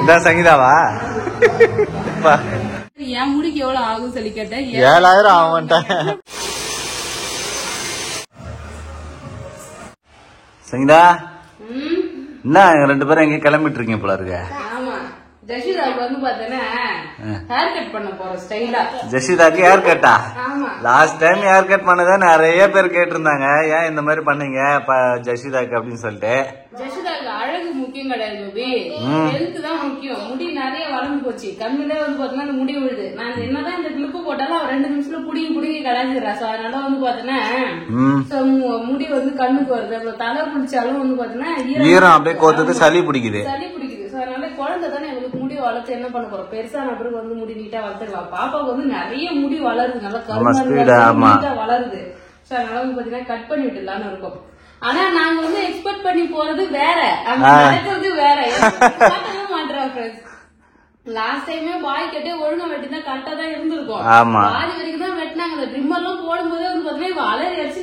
இதான் சங்கீதாவா? என் முடிக்கு எவ்வளவு ஆகும் சொல்லி கேட்டேன். 7000 ஆகும்ட்டேன். சங்கீதா என்ன 2 பேரும் எங்க கிளம்பிட்டு இருக்கீங்க போல இருக்க? ஆமா, ஜஷிதாவுக்கு வந்து பாத்தேன்னா ஹேர் கட் பண்ண போறோம் ஸ்டைலா. ஜஷிதாக்கு ஹேர் கட்டா? ஆமா, லாஸ்ட் டைம் ஹேர் கட் பண்ணதா நிறைய பேர் கேட்டிருந்தாங்க, ஏன் இந்த மாதிரி பண்ணீங்க ஜஷிதாக்கு அப்படின்னு சொல்லிட்டு. ஜஷிதாக்கு அழகு முக்கியம் கிடையாது பேபி, ஹெல்த் தான் முக்கியம். முடி நிறைய வளர்ந்து போச்சு, கண்ணுல வந்து பாத்தீங்கன்னா அந்த முடி விழுது. நான் என்னதான் இந்த கிளிப்பு போட்டாலும் அவர் 2 நிமிஷத்துல புடிங்கி கடைஞ்சிடறா. சோ அதனால வந்து பாத்தீங்கன்னா முடி வந்து கண்ணுக்கு வருது. அப்புறம் தலை குளிச்சாலும் வந்து பாத்தீங்கன்னா ஈரம் அப்படியே கோத்துட்டு சளி பிடிக்குது. சோ அதனால குழந்தை தானே இவளுக்கு முடி வளர்த்து என்ன பண்ண போறோம்? பெருசான பிறகு வந்து முடி நீட்டா வளர்த்துக்கலாம். பாப்பாவுக்கு வந்து நிறைய முடி வளருது, நல்லா கருமையா வளருது. சோ அதனால வந்து பாத்தீங்கன்னா கட் பண்ணி விட்டுலான்னு இருக்கும். ஆனா நாங்க வந்து எக்ஸ்பெக்ட் பண்ணி போறது வேற, நடக்கிறது வேற. மாட்டேன். லாஸ்ட் டைமே பாய் கட்டே ஒழுங்கா வெட்டினா கரெக்டா தான் இருந்திருக்கும். பாதி வரைக்கும் தான் வெட்டினாங்க. அந்த ட்ரிம்மர் எல்லாம் போடும்போதே வந்து பாத்தீங்கன்னா அலறி அடிச்சு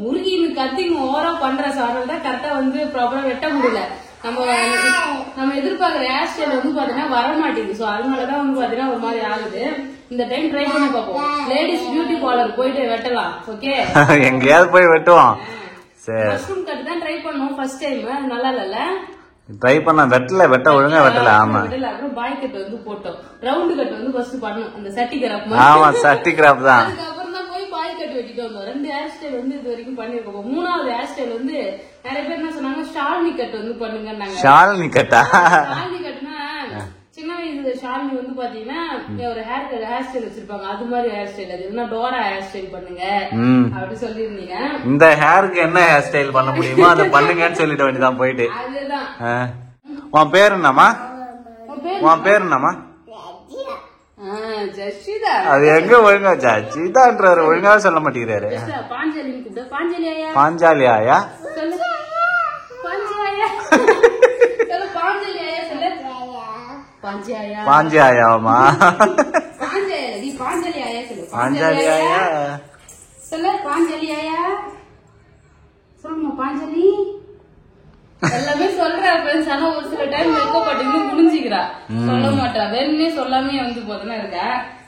முருகி கத்திங்க ஓவரா பண்ற. சோ அதனால தான் கரெக்டா வந்து ப்ராப்பரா வெட்ட முடியல. நம்ம எதிர்பார்க்கிற ஹேர் ஸ்டைல் வந்து பாத்தீங்கன்னா வர மாட்டேங்குது. சோ அதனாலதான் வந்து பாத்தீங்கன்னா ஒரு மாதிரி ஆகுது. இந்த டைம் ட்ரை பண்ணி பார்ப்போம். லேடிஸ் பியூட்டி பார்லர் போயிட்டு வெட்டலாம். ஓகே, எங்கேயாவது போய் வெட்டுவோம். சரி, மஷ்ரூம் கட் தான் ட்ரை பண்ணோம் ஃபர்ஸ்ட் டைம். அது நல்லா இல்ல, ட்ரை பண்ண வெட்ட ஒழுங்கா வெட்டல. ஆமா, அப்புறம் பாய் கட் வந்து போட்டோம். ரவுண்ட் கட் வந்து ஃபர்ஸ்ட் பண்ணோம், அந்த சட்டி கிராப். ஆமா, சட்டி கிராப் தான். அதுக்கப்புறம் தான் போய் பாய் கட் வெட்டிட்டு வந்தோம். 2 ஹேர் ஸ்டைல் வந்து இது வரைக்கும் பண்ணிருக்கோம். 3வது ஹேர் ஸ்டைல் வந்து நிறைய பேர் என்ன சொன்னாங்க, ஷாலினி கட் வந்து பண்ணுங்க. ஷாலினி கட்டா? ஷாலினி கட்னா சின்ன வயசு ஷாலினி வந்து பாத்தீங்கன்னா ஒரு ஹேர் ஸ்டைல் வச்சிருப்பாங்க, அது மாதிரி ஹேர் ஸ்டைல். அது என்ன டோரா ஹேர் ஸ்டைல் பண்ணுங்க அப்படி சொல்லிருந்தீங்க. இந்த ஹேருக்கு என்ன ஹேர் ஸ்டைல் பண்ண முடியுமோ அதை பண்ணுங்கன்னு சொல்லிட வேண்டியதான் போயிட்டு. அதுதான். உன் பேர் என்னமா? உன் பேர் என்னமா? ஜஷிதா. அது எங்க ஒழுங்கா ஜஷிதான்றாரு, ஒழுங்கா சொல்ல மாட்டேங்கிறாரு. பாஞ்சாலி ஆயா? பாஞ்சி ஆயாமா? பாஞ்சாலி ஆயா சொல்லு. பாஞ்சாலி ஆயா சொல்லுமா? பாஞ்சாலி எல்லாமே சொல்றா ஃப்ரெண்ட்ஸ். ஆனா ஒரு சில டைம் மேக்கப் போட்டு முடிஞ்சுக்கிறா, சொல்ல மாட்டா. வேணுமே சொல்லாமே வந்து போதுனா இருக்கா.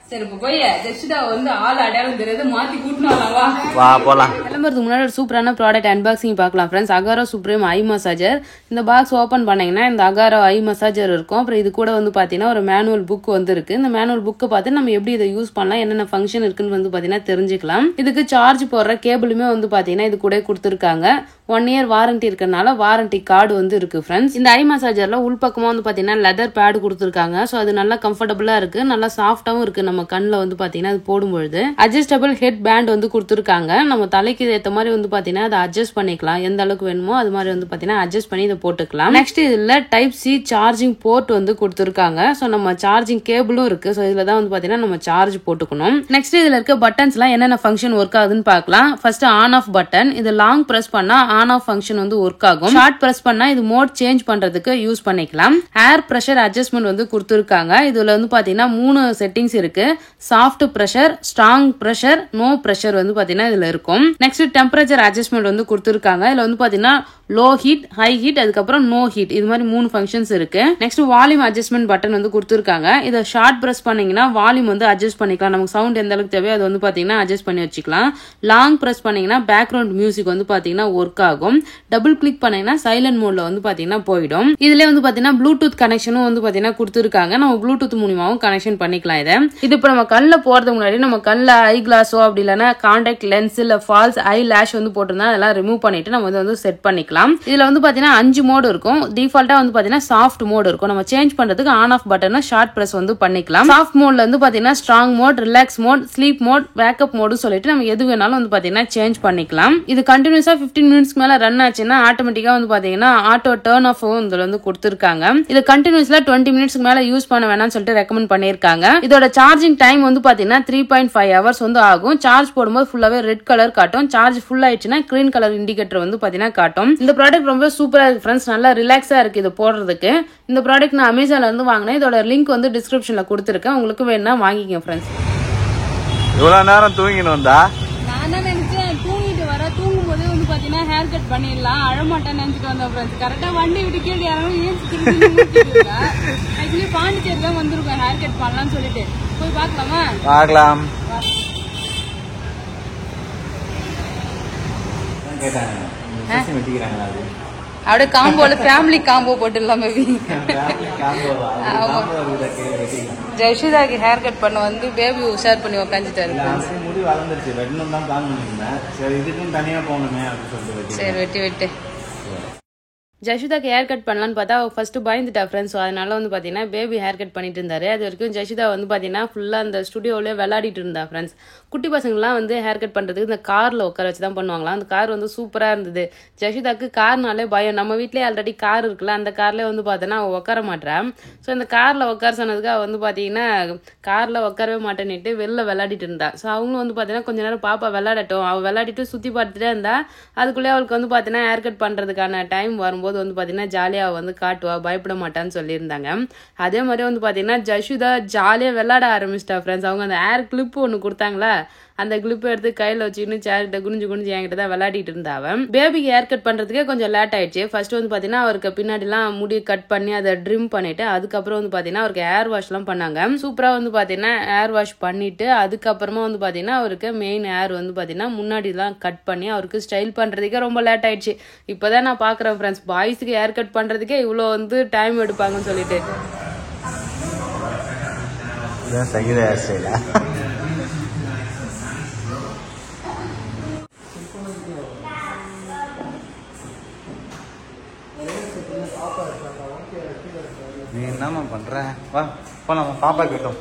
சரி, இப்ப போய் ஜெஷிதா வந்து ஆள் அடையாளம் தெரியாது மாத்தி கூட்டினாலவா? வா போலாம். கிளம்புறதுக்கு முன்னாடி ஒரு சூப்பரான ப்ராடக்ட் அன்பாக்சிங் பார்க்கலாம் ஃப்ரெண்ட்ஸ். அகாரோ சுப்ரீம் ஐ மசாஜர். இந்த பாக்ஸ் ஓபன் பண்ணீங்கன்னா இந்த அகாரோ ஐ மசாஜர் இருக்கும். அப்புறம் இது கூட வந்து பாத்தீங்கன்னா ஒரு மேனுவல் புக் வந்து இருக்கு. இந்த மேனுவல் புக்கை பார்த்து நம்ம எப்படி இதை யூஸ் பண்ணலாம், என்னென்ன ஃபங்க்ஷன் இருக்குன்னு வந்து பாத்தீங்கன்னா தெரிஞ்சுக்கலாம். இதுக்கு சார்ஜ் போடுற கேபிளுமே வந்து பாத்தீங்கன்னா இது கூட கொடுத்துருக்காங்க. 1 year வாரண்டி இருக்கறனால வாரண்டி கார்டு வந்து இருக்கு ஃப்ரெண்ட்ஸ். இந்த ஐ மசாஜர்ல உள்பக்கமா வந்து பாத்தீங்கன்னா லெதர் பேட் கொடுத்துருக்காங்க. சோ அது நல்லா கம்ஃபர்டபுளா இருக்கு, நல்லா சாஃப்டாவும் இருக்கு. நம்ம கண்ணுல வந்து பாத்தீங்கன்னா அது போடும்பொழுது அட்ஜஸ்டபிள் ஹெட் பேண்ட் வந்து கொடுத்துருக்காங்க. நம்ம தலைக்கு ஏற்ற மாதிரி வந்து பாத்தீங்கன்னா அதை அட்ஜஸ்ட் பண்ணிக்கலாம். எந்த அளவுக்கு வேணுமோ அது மாதிரி வந்து பாத்தீங்கன்னா அட்ஜஸ்ட் பண்ணி இதை போட்டுக்கலாம். நெக்ஸ்ட் இதுல டைப் சி சார்ஜிங் போர்ட் வந்து கொடுத்துருக்காங்க. சோ நம்ம சார்ஜிங் கேபிளும் இருக்கு. சோ இதுல தான் வந்து பாத்தீங்கன்னா நம்ம சார்ஜ் போட்டுக்கணும். நெக்ஸ்ட் இதுல இருக்க பட்டன்ஸ் எல்லாம் என்னென்ன ஃபங்க்ஷன் ஒர்க் ஆகுதுன்னு பார்க்கலாம். First on off button. இது லாங் பிரஸ் பண்ணா ஆன் ஆஃப் ஃபங்க்ஷன் வந்து ஒர்க் ஆகும். ஷார்ட் பிரஸ் பண்ணா இது மோட் சேஞ்ச் பண்றதுக்கு யூஸ் பண்ணிக்கலாம். ஏர் பிரஷர் அட்ஜஸ்ட்மெண்ட் வந்து கொடுத்துருக்காங்க. இதுல வந்து பாத்தீங்கன்னா 3 செட்டிங்ஸ் இருக்கு. Soft pressure, strong pressure, no pressure வந்து பாத்தீங்கன்னா இதுல இருக்கும். நெக்ஸ்ட் டெம்பரேச்சர் அட்ஜஸ்ட்மெண்ட் வந்து கொடுத்துருக்காங்க. இதுல வந்து பாத்தீங்கன்னா லோ ஹீட், ஹை ஹீட், அதுக்கப்புறம் நோ ஹீட், இது மாதிரி 3 ஃபங்க்ஷன்ஸ் இருக்கு. நெக்ஸ்ட் வால்யூம் அட்ஜஸ்ட்மெண்ட் பட்டன் வந்து கொடுத்துருக்காங்க. இதை ஷார்ட் பிரஸ் பண்ணீங்கன்னா வால்யூம் வந்து அட்ஜஸ்ட் பண்ணிக்கலாம். நமக்கு சவுண்ட் எந்த அளவுக்கு தேவையோ அது வந்து பாத்தீங்கன்னா அட்ஜஸ்ட் பண்ணி வச்சுக்கலாம். லாங் பிரஸ் பண்ணீங்கன்னா பேக்ரவுண்ட் மியூசிக் வந்து பாத்தீங்கன்னா ஒர்க் ஆகும். டபுள் கிளிக் பண்ணீங்கன்னா சைலண்ட் மோட்ல வந்து பாத்தீங்கன்னா போயிடும். இதுல வந்து பாத்தீங்கன்னா ப்ளூடூத் கனெக்ஷனும் வந்து பாத்தீங்கன்னா கொடுத்துருக்காங்க. நம்ம ப்ளூடூத் மூலமாவும் கனெக்ஷன் பண்ணிக்கலாம். இது இப்ப நம்ம கண்ணுல போறதுக்கு முன்னாடி நம்ம கண்ணுல ஐ கிளாஸோ அப்படி இல்லைன்னா கான்டாக்ட் லென்ஸ் இல்ல ஃபால்ஸ் ஐ லேஷ் வந்து போட்டிருந்தா அதெல்லாம் ரிமூவ் பண்ணிட்டு நம்ம வந்து செட் பண்ணிக்கலாம். இதுல வந்து பாத்தீங்கன்னா 5 மோடு இருக்கும். டிஃபால்ட்டா வந்து பாத்தீங்கன்னா சாஃப்ட் மோட் இருக்கும். நம்ம சேஞ்ச் பண்றதுக்கு ஆன் ஆஃப் பட்டனை ஷார்ட் பிரஸ் வந்து பண்ணிக்கலாம். சாஃப்ட் மோட்ல வந்து பாத்தீங்கன்னா strong mode, relax mode, sleep mode, wake up mode சொல்லிட்டு நம்ம எது வேணாலும் வந்து பாத்தீங்கன்னா சேஞ்ச் பண்ணிக்கலாம். இது கண்டினியூஸா 15 மினிட்ஸ்க்கு மேல ரன் ஆச்சுன்னா ஆட்டோமேட்டிக்கா வந்து பாத்தீங்கன்னா ஆட்டோ டர்ன் ஆஃப் இதுல வந்து கொடுத்துருக்காங்க. இது கண்டினியூஸ்ல 20 மினிட்ஸ்க்கு மேல யூஸ் பண்ண வேணாம்னு சொல்லிட்டு ரெக்கமெண்ட் பண்ணிருக்காங்க. இதோட சார்ஜிங் டைம் வந்து பாத்தீங்கன்னா 3.5 hours வந்து ஆகும். சார்ஜ் போடும்போது ஃபுல்லாவே ரெட் கலர் காட்டும். சார்ஜ் ஃபுல் ஆயிடுச்சுன்னா கிரீன் கலர் இண்டிகேட்டர் வந்து பாத்தீங்கன்னா காட்டும். இந்த ப்ராடக்ட் ரொம்ப சூப்பரா இருக்கு ஃப்ரெண்ட்ஸ். நல்லா ரிலாக்ஸா இருக்கு இது போடுறதுக்கு. இந்த ப்ராடக்ட் நான் அமேசான்ல இருந்து வாங்கினேன். இதோட லிங்க் வந்து டிஸ்கிரிப்ஷன்ல கொடுத்துருக்கேன். உங்களுக்கு வேணா வாங்கிக்கங்க ஃப்ரெண்ட்ஸ். இவ்வளவு நேரம் தூங்கின்னு வந்தா நான் தான் நினைச்சேன் தூங்கிட்டு வர, தூங்கும் போதே வந்து பாத்தீங்கன்னா ஹேர் கட் பண்ணிடலாம், அழமாட்டேன்னு நினைச்சிட்டு வந்தேன் ஃப்ரெண்ட்ஸ். கரெக்டா வண்டி விட்டு கீழே யாரும் ஏன் ஆக்சுவலி பாண்டிச்சேரி தான் வந்திருக்கோம் ஹேர் கட் பண்ணலாம்னு சொல்லிட்டு. போய் பார்க்கலாமா? பார்க்கலாம். அப்படியே காம்போல ஃபேமிலி காம்போ போட்டுடலாம் பேபி. ஜெஷிதாக்கு ஹேர் கட் பண்ண வந்து பேபி உஷார் பண்ணி உக்காந்துட்டாரு. முடி வளர்ந்துருச்சு, வெட்டணும் தான் பிளான் பண்ணிருந்தேன். சரி இதுக்கும் தனியா போகணுமே அப்படின்னு சொல்லிட்டு சரி வெட்டு. ஜஷிதாக்கு ஹேர் கட் பண்ணலான்னு பார்த்தா ஃபர்ஸ்ட் பயந்துட்டா ஃப்ரெண்ட்ஸ். அதனால வந்து பார்த்தீங்கன்னா பேபி ஹேர் கட் பண்ணிட்டு இருந்தாரு. அது வரைக்கும் ஜஷிதா வந்து பார்த்தீங்கன்னா ஃபுல்லாக அந்த ஸ்டுடியோவிலே விளையாடிட்டு இருந்தா ஃப்ரெண்ட்ஸ். குட்டி பசங்கள்லாம் வந்து ஹேர் கட் பண்ணுறதுக்கு இந்த காரில் உட்கார வச்சு தான் பண்ணுவாங்களாம். அந்த கார் வந்து சூப்பராக இருந்தது. ஜஷிதாக்கு கார்னாலே பயம். நம்ம வீட்லேயே ஆல்ரெடி கார் இருக்குல்ல, அந்த கார்லேயே வந்து பார்த்தோன்னா அவள் உட்கார மாட்டேன். ஸோ இந்த காரில் உட்கார சொன்னதுக்கு அவள் வந்து பார்த்தீங்கன்னா காரில் உட்காரவே மாட்டேன்னுட்டு வெளில விளையாடிட்டு இருந்தா. ஸோ அவங்களும் வந்து பார்த்தீங்கன்னா கொஞ்ச நேரம் பாப்பா விளையாடட்டும், அவள் விளையாடிட்டு சுற்றி பார்த்துட்டே இருந்தா. அதுக்குள்ளேயே அவளுக்கு வந்து பார்த்தீங்கன்னா ஹேர் கட் பண்ணுறதுக்கான டைம் வரும்போது வந்து பாத்தீங்கன்னா ஜாலியா வந்து காட்டுவா, பயப்பட மாட்டான்னு சொல்லியிருந்தாங்க. அதே மாதிரி வந்து பாத்தீங்கன்னா ஜஷிதா ஜாலியா விளையாட ஆரம்பிச்சிட்டா ஃப்ரெண்ட்ஸ். அவங்க அந்த ஹேர் கிளிப் ஒண்ணு கொடுத்தாங்களா, அந்த கிளிப் எடுத்து கையில வச்சுன்னு சேர்கிட்ட குனிஞ்சு என்கிட்ட தான் விளையாடிட்டு இருந்தாவ. பேபிக்கு ஹேர் கட் பண்றதுக்கே கொஞ்சம் லேட் ஆயிடுச்சு. ஃபர்ஸ்ட் வந்து பாத்தீங்கன்னா அவருக்கு பின்னாடி எல்லாம் முடி கட் பண்ணி அதை ட்ரிம் பண்ணிட்டு அதுக்கப்புறம் வந்து பாத்தீங்கன்னா அவருக்கு ஹேர் வாஷ் எல்லாம் பண்ணாங்க. சூப்பரா வந்து பாத்தீங்கன்னா ஹேர் வாஷ் பண்ணிட்டு அதுக்கப்புறமா வந்து பாத்தீங்கன்னா அவருக்கு மெயின் ஹேர் வந்து பாத்தீங்கன்னா முன்னாடி எல்லாம் கட் பண்ணி அவருக்கு ஸ்டைல் பண்றதுக்கே ரொம்ப லேட் ஆயிடுச்சு. இப்பதான் நான் பாக்குறேன் ஃப்ரெண்ட்ஸ், பாய்ஸுக்கு ஹேர் கட் பண்றதுக்கே இவ்வளவு வந்து டைம் எடுப்பாங்கன்னு சொல்லிட்டு. நீ என்னம்மா பண்ற? வா போலாம், பாப்பா கிட்டும்.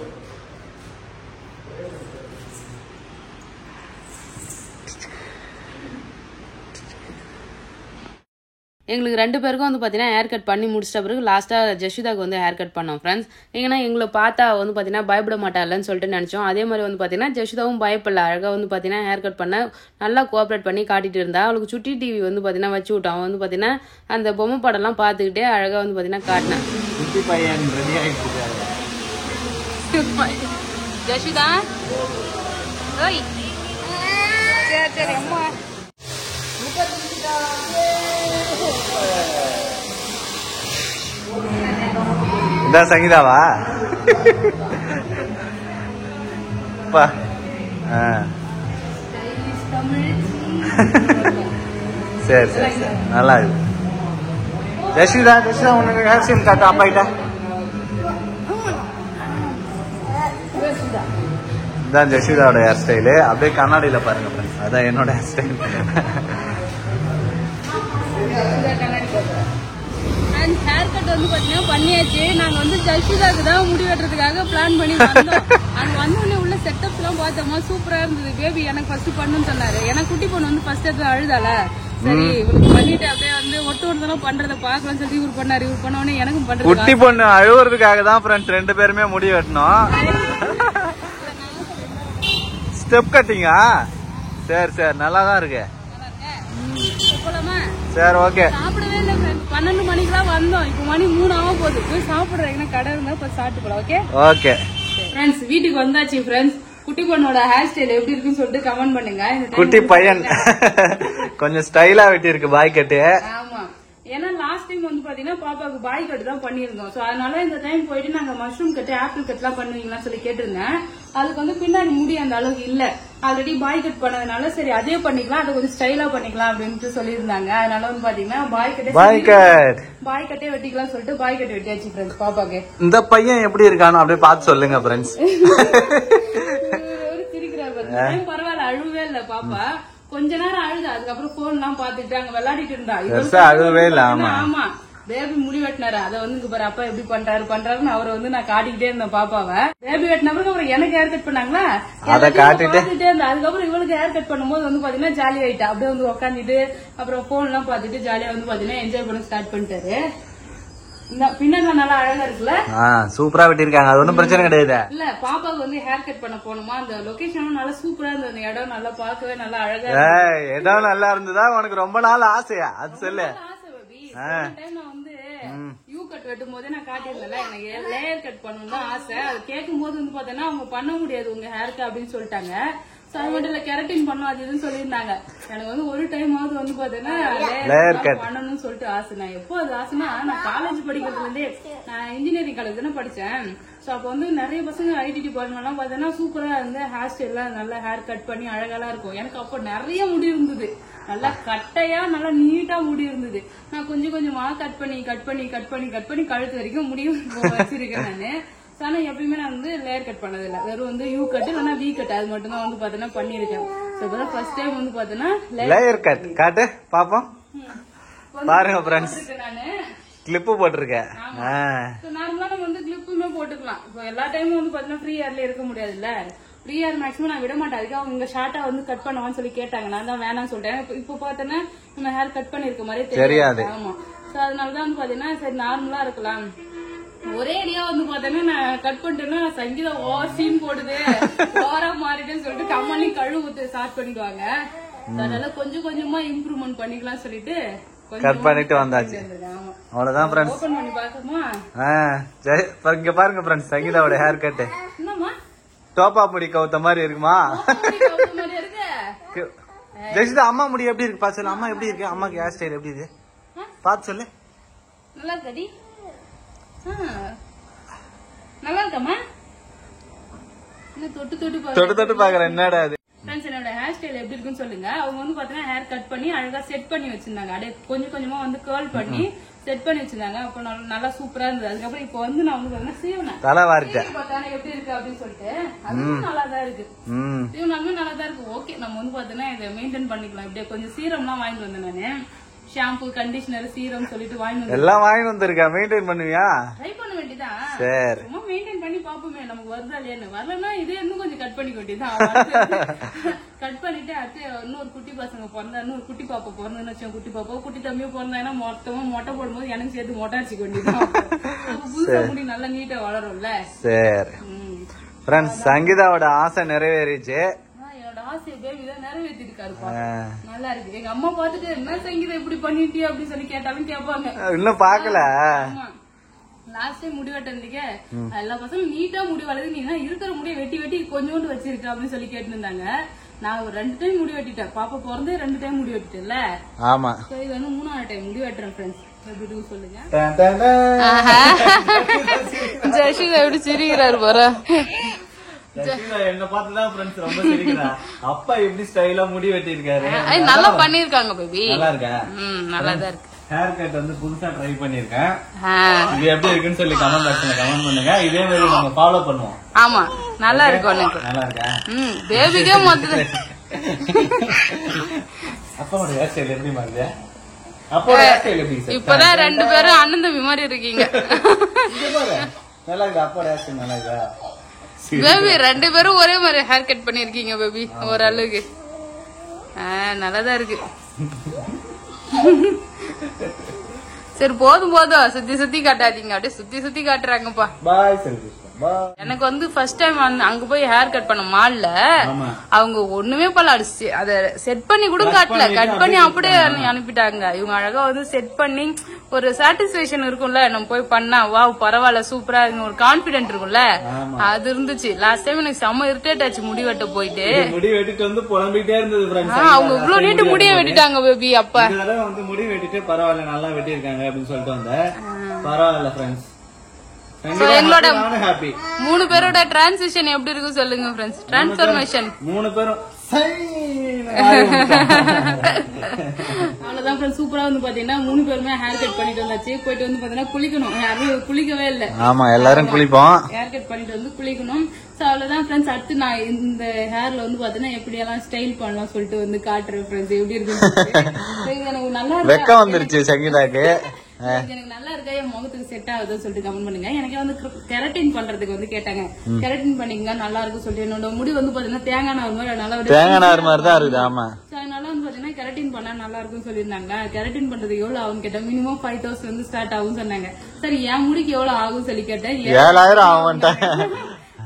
எங்களுக்கு 2 பேருக்கும் வந்து பார்த்தீங்கன்னா ஹேர் கட் பண்ணி முடிச்சிட்ட பிறகு லாஸ்ட்டாக ஜஷிதாக்கு வந்து ஹேர் கட் பண்ணோம் ஃப்ரெண்ட்ஸ். ஏன்னா எங்களை பார்த்தா வந்து பார்த்தீங்கன்னா பயப்பட மாட்டாள்னு சொல்லிட்டு நினச்சோம். அதே மாதிரி வந்து பார்த்தீங்கன்னா ஜஷிதாவும் பயப்படல. அழகாக வந்து பார்த்தீங்கன்னா ஹேர் கட் பண்ண நல்லா கோஆப்ரேட் பண்ணி காட்டிட்டு இருந்தா. அவளுக்கு சுட்டி டிவி வந்து பார்த்தீங்கன்னா வச்சு விட்டான். அவன் வந்து பார்த்தீங்கன்னா அந்த பொம்மை படம்லாம் பார்த்துக்கிட்டே அழகாக வந்து பார்த்தீங்கன்னா காட்டினேன். குட்டி பையன் ரெடி ஆகிட்டு ஜஷிதா ஓய் சரி அம்மா இதான் சங்கீதாவா? சரி சரி சரி நல்லா இருக்கு. ஜஷிதா உனக்கு ஹேர் ஸ்டைல் காட்டு அப்பா கிட்ட. இதான் ஜஷிதாவோட ஹேர் ஸ்டைலு. அப்படியே கண்ணாடியில பாருங்க ஃப்ரெண்ட்ஸ், அதான் என்னோட ஹேர் ஸ்டைல். ஹேர் கட் வந்து பாத்தீங்கன்னா பண்ணியாச்சு. நாங்க வந்து ஜஷிதாக்கு தான் முடி வெட்டுறதுக்காக பிளான் பண்ணி வந்தோம். அங்க வந்தோடனே உள்ள செட்டப்ஸ் எல்லாம் பார்த்தோமா, சூப்பரா இருந்தது. பேபி எனக்கு ஃபர்ஸ்ட் பண்ணுன்னு சொன்னாரு. ஏன்னா குட்டி பொண்ணு வந்து ஃபர்ஸ்ட் எடுத்து அழுதால, சரி இவருக்கு பண்ணிட்டு அப்படியே வந்து ஒட்டுறதெல்லாம் பண்றத பாக்கலாம் சொல்லி இவர் பண்ணாரு. இவர் பண்ண உடனே எனக்கும் பண்றது. குட்டி பொண்ணு அழுவுறதுக்காக தான் ஃப்ரெண்ட்ஸ் 2 பேருமே முடி வெட்டணும். ஸ்டெப் கட்டிங்கா? சரி சரி நல்லா தான் இருக்கு. சரி ஓகே. சாப்பிடவே இல்லை 12 மணிக்கெல்லாம் வந்தோம். இப்போ மணி 3 ஆக போகுது. போய் சாப்பிடுறேன், கடை இருந்தா போய் சாப்பிட்டு போலாம். ஓகே ஓகே ஃப்ரெண்ட்ஸ், வீட்டுக்கு வந்தாச்சு ஃப்ரெண்ட்ஸ். குட்டி பொண்ணோட ஹேர் ஸ்டைல் எப்படி இருக்குன்னு சொல்லிட்டு கமெண்ட் பண்ணுங்க. குட்டி பையன் கொஞ்சம் ஸ்டைலா வெட்டி இருக்கு பாய் கட்டு. ஆமா, ஏன்னா லாஸ்ட் டைம் வந்து பாத்தீங்கன்னா பாப்பாவுக்கு பாய் கட்டு தான் பண்ணிருந்தோம். சோ அதனால இந்த டைம் போயிட்டு நாங்க மஷ்ரூம் கட்டு ஆப்பிள் கட் எல்லாம் பண்ணுவீங்களான்னு சொல்லி கேட்டிருந்தேன். அதுக்கு வந்து பின்னாடி முடி அந்த அளவுக்கு இல்ல, ஆல்ரெடி பாய் கட் பண்ணதுனால சரி அதே பண்ணிக்கலாம், அதை கொஞ்சம் ஸ்டைலா பண்ணிக்கலாம் அப்படின்ட்டு சொல்லியிருந்தாங்க. அதனால வந்து பாத்தீங்கன்னா பாய் கட்டே வெட்டிக்கலாம் சொல்லிட்டு பாய் கட்டு வெட்டியாச்சு ஃப்ரெண்ட்ஸ் பாப்பாக்கு. இந்த பையன் எப்படி இருக்கானோ அப்படியே பார்த்து சொல்லுங்க ஃப்ரெண்ட்ஸ். சிரிக்கிறாரு, பரவாயில்ல அழுவே இல்ல பாப்பா. கொஞ்ச நேரம் அழுது, அதுக்கப்புறம் போன் எல்லாம் பாத்துட்டு அங்க விளையாடிட்டு இருந்தா. அழுவே இல்ல. ஆமா, பேபி முடி வெட்டினாரு. அதை வந்து இங்க பாரு அப்பா எப்படி பண்றாருன்னு அவரை வந்து நான் காட்டிக்கிட்டே இருந்தேன் பாப்பாவை. பேபி வெட்டின பிறகு அப்புறம் எனக்கு ஹேர் கட் பண்ணாங்களா, அதை காட்டிட்டே இருந்தேன். அதுக்கப்புறம் இவளுக்கு ஹேர் கட் பண்ணும்போது வந்து பாத்தீங்கன்னா ஜாலி ஆயிட்டா. அப்படியே வந்து உட்காந்துட்டு அப்புறம் போன் எல்லாம் பாத்துட்டு ஜாலியா வந்து பாத்தீங்கன்னா என்ஜாய் பண்ண ஸ்டார்ட் பண்ணிட்டாரு. பின்னாடி நல்லா அழகா இருக்குல்ல, சூப்பரா வெட்டிருக்காங்க. அது ஒன்னும் பிரச்சனை கிடையாது. இல்ல பாப்பாவுக்கு வந்து ஹேர் கட் பண்ண போனோமா, அந்த லொகேஷனும் நல்லா சூப்பரா இருந்தது. அந்த இடம் நல்லா பாக்கவே நல்லா அழகா. இடம் நல்லா இருந்ததா உனக்கு ரொம்ப நாள் ஆசையா? அது சொல்லு. நான் வந்து யூ கட் வெட்டும் போதே நான் காட்டியிருந்தேன்ல, எனக்கு லேயர் கட் பண்ணணும்னு ஆசை. அது கேட்கும் போது வந்து பாத்தீங்கன்னா அவங்க பண்ண முடியாது உங்க ஹேருக்கு அப்படின்னு சொல்லிட்டாங்க. அது மட்டும் இல்ல கெரட்டின் பண்ணும் அது இதுன்னு சொல்லியிருந்தாங்க. எனக்கு வந்து ஒரு டைம் ஆகுது வந்து பாத்தீங்கன்னா பண்ணணும்னு சொல்லிட்டு ஆசை. நான் எப்போ அது ஆசைன்னா நான் காலேஜ் படிக்கிறதுல இருந்தே நான் இன்ஜினியரிங் காலேஜ் தானே படிச்சேன். சோ அப்ப வந்து நிறைய பசங்க ஐடி டிபார்ட்மெண்ட் எல்லாம் பாத்தீங்கன்னா சூப்பரா இருந்து ஹேர் ஸ்டைல் எல்லாம் நல்லா ஹேர் கட் பண்ணி அழகெல்லாம் இருக்கும். எனக்கு அப்போ நிறைய முடி இருந்தது, நல்லா கட்டையா நல்லா நீட்டா முடி இருந்தது. நான் கொஞ்சம் கொஞ்சமா கட் பண்ணி கழுத்து வரைக்கும் முடியும் வச்சிருக்கேன் நானு. ஆனா எப்பயுமே நான் வந்து லேயர் கட் பண்ணது இல்ல, வெறும் வந்து யூ கட் இல்லைன்னா வி கட் அது மட்டும் தான் வந்து பாத்தீங்கன்னா பண்ணிருக்கேன். ஃபர்ஸ்ட் டைம் வந்து பாத்தீங்கன்னா லேயர் கட் காட்டு பாப்போம். பாருங்க ஃப்ரெண்ட்ஸ், நானு கிளிப் போட்டிருக்கேன். நார்மலா நம்ம வந்து கிளிப்புமே போட்டுக்கலாம். இப்போ எல்லா டைமும் வந்து பாத்தீங்கன்னா ஃப்ரீ ஹேர்ல இருக்க முடியாதுல்ல. ஃப்ரீ ஹேர் மேக்ஸிமம் நான் விட மாட்டேன். அதுக்கு அவங்க ஷார்ட்டா வந்து கட் பண்ணுவான்னு சொல்லி கேட்டாங்க. நான் தான் வேணாம்னு சொல்லிட்டேன். இப்போ பாத்தீங்கன்னா நம்ம ஹேர் கட் பண்ணிருக்க மாதிரி தெரியாது. ஆமா, சோ அதனாலதான் வந்து பாத்தீங்கன்னா சரி நார்மலா இருக்கலாம். ஒரே அடியா வந்து பாத்தீங்கன்னா நான் கட் பண்ணிட்டேன்னா சங்கீதா ஓவர் சீன் போடுது, ஓவரா மாறிட்டேன்னு சொல்லிட்டு கம்மலி கழுவு ஸ்டார்ட் பண்ணிடுவாங்க. அதனால கொஞ்சம் கொஞ்சமா இம்ப்ரூவ்மெண்ட் பண்ணிக்கலாம் சொல்லிட்டு கட் பண்ணிட்டு வந்தாச்சு. அவ்வளவுதான் ஃப்ரெண்ட்ஸ். ஓபன் பண்ணி பாக்கமா? இங்க பாருங்க ஃப்ரெண்ட்ஸ், சங்கீதாவோட ஹேர் கட் டோப்பா முடி கவுத்த மாதிரி இருக்குமா? ஜெசிதா அம்மா முடி எப்படி இருக்கு பாத்து சொல்லு. அம்மா எப்படி இருக்கு? அம்மாக்கு ஹேர் ஸ்டைல் எப்படி இருக்கு பாத்து சொல்லு. நல்லா இருக்கடி, நல்லா இருக்கமா? தொட்டு பாக்குறேன். என்னடா அது என்னோட ஹேர் ஸ்டைல் எப்படி இருக்குன்னு சொல்லுங்க. அவங்க வந்து பாத்தீங்கன்னா ஹேர் கட் பண்ணி அழகா செட் பண்ணி வச்சிருந்தாங்க. அப்படியே கொஞ்சம் கொஞ்சமா வந்து கர்ல் பண்ணி செட் பண்ணி வச்சிருந்தாங்க. அப்ப நல்லா சூப்பரா இருந்தது. அதுக்கப்புறம் இப்ப வந்து நான் வந்து சீவனேன் தலை வாரிட்டேன் எப்படி இருக்கு அப்படின்னு சொல்லிட்டு. அதுவும் நல்லாதான் இருக்கு, சீவனாலுமே நல்லாதான் இருக்கு. ஓகே, நம்ம வந்து பாத்தீங்கன்னா இதை மெயின்டைன் பண்ணிக்கலாம். இப்படியே கொஞ்சம் சீரம் எல்லாம் வாங்கிட்டு வந்தேன் நானு. ஷாம்பு, கண்டிஷனர், சீரம் சொல்லிட்டு வாங்கி எல்லாம் வாங்கி வந்திருக்கா. மெயின்டைன் பண்ணுவியா? ட்ரை பண்ண வேண்டியதான். சரி, சும்மா மெயின்டைன் பண்ணி பாப்போமே நமக்கு வருதா இல்லையான்னு. வரலன்னா இதே இன்னும் கொஞ்சம் கட் பண்ணிக்க வேண்டியதான். கட் பண்ணிட்டு அடுத்து இன்னொரு குட்டி பசங்க பிறந்தா, இன்னொரு குட்டி பாப்பா பிறந்ததுன்னு வச்சோம். குட்டி பாப்பா குட்டி தம்பியும் பிறந்தாங்கன்னா மொத்தமா மொட்டை போடும்போது எனக்கு சேர்த்து மொட்டை அடிச்சுக்க வேண்டியதான். புதுசா முடி நல்லா நீட்டா வளரும்ல. சரி ஃப்ரெண்ட்ஸ், சங்கீதாவோட ஆசை நிறைவேறிச்சு. நல்லா இருக்கு. எங்க அம்மா பாத்துட்டு என்ன சங்கீதம் இப்படி பண்ணிட்டியா அப்படின்னு சொல்லி கேட்டாலும் கேட்பாங்க. இன்னும் பாக்கல. லாஸ்ட் டைம் முடி வெட்டிருந்தீங்க, எல்லா பசங்களும் நீட்டா முடி வளருது, நீ இருக்கிற முடிய வெட்டி வெட்டி கொஞ்சோண்டு வச்சிருக்க அப்படின்னு சொல்லி கேட்டு இருந்தாங்க. நான் ஒரு 2 டைம் முடி வெட்டிட்டேன். பாப்பா பிறந்தே 2 டைம் முடி வெட்டிட்டேன்ல. ஆமா, இது வந்து 3ஆவது டைம் முடி வெட்டுறேன் ஃப்ரெண்ட்ஸ். எப்படி சொல்லுங்க. ஜஷிதா எப்படி சிரிக்கிறாரு பாரு. என்ன பார்த்துதான் ஃப்ரெண்ட்ஸ் ரொம்ப சிரிக்கிறா. அப்பா எப்படி ஸ்டைலா முடி வெட்டி இருக்காரு. நல்லா பண்ணிருக்காங்க பேபி. நல்லா இருக்கா? நல்லாதான் இருக்கு. ஹேர் கட் வந்து புதுசா ட்ரை பண்ணிருக்கேன். இது எப்படி இருக்குன்னு சொல்லி கமெண்ட் பாக்ஸ்ல கமெண்ட் பண்ணுங்க. இதே மாதிரி நம்ம ஃபாலோ பண்ணுவோம். ஆமா, நல்லா இருக்கு. நல்லா இருக்கா? பேபிக்கே மொத்தம். அப்பாவோட ஹேர் ஸ்டைல் எப்படி மாறுது? அப்பாவோட ஹேர் ஸ்டைல் எப்படி? இப்பதான் 2 பேரும் அண்ணன் தம்பி மாதிரி இருக்கீங்க. நல்லா இருக்கா? அப்பாவோட ஹேர் ஸ்டைல் நல்லா இருக்கா? பேபி 2 பேரும் ஒரே மாதிரி ஹேர் கட் பண்ணிருக்கீங்க பேபி. ஒரு அளவுக்கு நல்லாதான் இருக்கு. சரி போதும் சுத்தி சுத்தி காட்டாதீங்க. அப்படியே சுத்தி சுத்தி காட்டுறாங்கப்பா. எனக்கு வந்து ஃபர்ஸ்ட் டைம் அங்க போய் ஹேர் கட் பண்ண மால்ல அவங்க ஒண்ணுமே பண்ணல. அத செட் பண்ணி கூட காட்டல, கட் பண்ணி அப்படியே அனுப்பிட்டாங்க. இவங்க அழகா வந்து செட் பண்ணி ஒரு சாட்டிஸ்பேக்ஷன் இருக்கும்ல, நம்ம போய் பண்ணா வா பரவாயில்ல சூப்பரா ஒரு கான்பிடென்ட் இருக்கும்ல, அது இருந்துச்சு. லாஸ்ட் டைம் எனக்கு செம்ம இரிட்டேட் ஆச்சு முடி வெட்ட போயிட்டு. முடி வெட்டிட்டு வந்து புலம்பிட்டே இருந்தது. அவங்க இவ்வளவு நீட்டு முடிய வெட்டிட்டாங்க பேபி. அப்ப வந்து முடி வெட்டிட்டு பரவாயில்ல நல்லா வெட்டி இருக்காங்க அப்படின்னு சொல்லிட்டு வந்தேன். பரவாயில்ல ஃப்ரெண்ட்ஸ். எங்களோட 3 பேரோட டிரான்சிஷன் எப்படி இருக்கு சொல்லுங்க ஃப்ரெண்ட்ஸ். டிரான்ஸ்ஃபர்மேஷன் 3 பேரும் அவ்வளவுதான் ஃப்ரெண்ட்ஸ். சூப்பரா வந்து பாத்தீங்கன்னா 3 பேருமே ஹேர் கட் பண்ணிட்டு வந்தாச்சு. போயிட்டு வந்து பாத்தீங்கன்னா குளிக்கணும். யாரும் குளிக்கவே இல்ல. ஆமா, எல்லாரும் குளிப்போம். ஹேர் கட் பண்ணிட்டு வந்து குளிக்கணும். சோ அவ்வளவுதான் ஃப்ரெண்ட்ஸ். அடுத்து நான் இந்த ஹேர்ல வந்து பாத்தீங்கன்னா எப்படி எல்லாம் ஸ்டைல் பண்ணலாம் சொல்லிட்டு வந்து காட்டுறேன் ஃப்ரெண்ட்ஸ். எப்படி இருக்கு எனக்கு நல்லா வெக்கம் வந்துருச்சு சங்கீதாக்கு. எனக்கு நல்லா இருக்கா, என் முகத்துக்கு செட் ஆகுதுன்னு சொல்லிட்டு கமெண்ட் பண்ணுங்க. எனக்கு வந்து கெரட்டின் பண்றதுக்கு வந்து கேட்டாங்க. கெரட்டின் பண்ணீங்க நல்லா இருக்கும் சொல்லிட்டு. என்னோட முடி வந்து பாத்தீங்கன்னா தேங்காய் நார் மாதிரி நல்லா தான் இருக்குது. ஆமா, அதனால வந்து பாத்தீங்கன்னா கெரட்டின் பண்ணா நல்லா இருக்கும்னு சொல்லியிருந்தாங்க. கெரட்டின் பண்றதுக்கு எவ்வளவு ஆகும் கேட்டேன். மினிமம் 5000 வந்து ஸ்டார்ட் ஆகும் சொன்னாங்க. சரி என் முடிக்கு எவ்வளவு ஆகும் சொல்லி கேட்டேன். 7000 ஆகும்.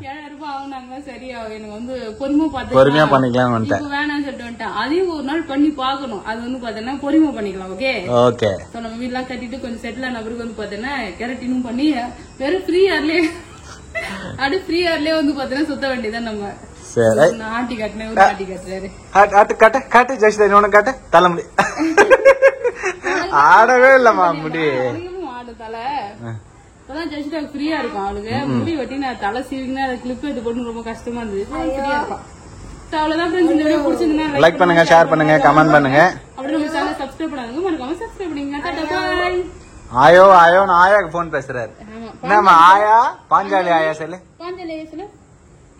7000 ரூபாய் ஆகுனாங்க. சரி எனக்கு வந்து பொறுமையா பண்ணிக்கலாம் வேணாம்னு சொல்லிட்டு வந்துட்டேன். அதையும் ஒரு நாள் பண்ணி பாக்கணும். அது வந்து பாத்தீங்கன்னா பொறுமை பண்ணிக்கலாம். ஓகே, நம்ம வீடெல்லாம் கட்டிட்டு கொஞ்சம் செட்டில் ஆன பிறகு வந்து பாத்தீங்கன்னா கெரட்டினும் பண்ணி வெறும் ஃப்ரீ ஹேர்லயே அப்படியே ஃப்ரீ ஹேர்லயே வந்து பாத்தீங்கன்னா சுத்த வேண்டியதான் நம்ம. சரி நாட்டி கட்டின நாட்டி கட்டுறாரு. காட்டு காட்டு ஜெயஸ்ரீ உனக்கு காட்டு தலைமுடி ஆடவே இல்லம்மா முடி ஆடு தலை இப்பதான் ஜெயிச்சுட்டு ஃப்ரீயா இருக்கும் அவளுக்கு. முடி வெட்டி நான் தலை சீவிங்கன்னா அதை கிளிப் எடுத்து போட்டு ரொம்ப கஷ்டமா இருந்தது. ஃப்ரீயா இருக்கும். அவ்வளவுதான் ஃப்ரெண்ட்ஸ், இந்த வீடியோ பிடிச்சிருந்தா லைக் பண்ணுங்க, ஷேர் பண்ணுங்க, கமெண்ட் பண்ணுங்க. அப்படியே நம்ம சேனல் சப்ஸ்கிரைப் பண்ணாதவங்க மறக்காம சப்ஸ்கிரைப் பண்ணுங்க. Tata bye. ஆயோ ஆயாக்கு போன் பேசுறாரு. என்னம்மா ஆயா பாஞ்சாலி ஆயா சொல்லு. பாஞ்சாலி ஆயா சொல்லு.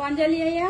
பாஞ்சாலி ஆயா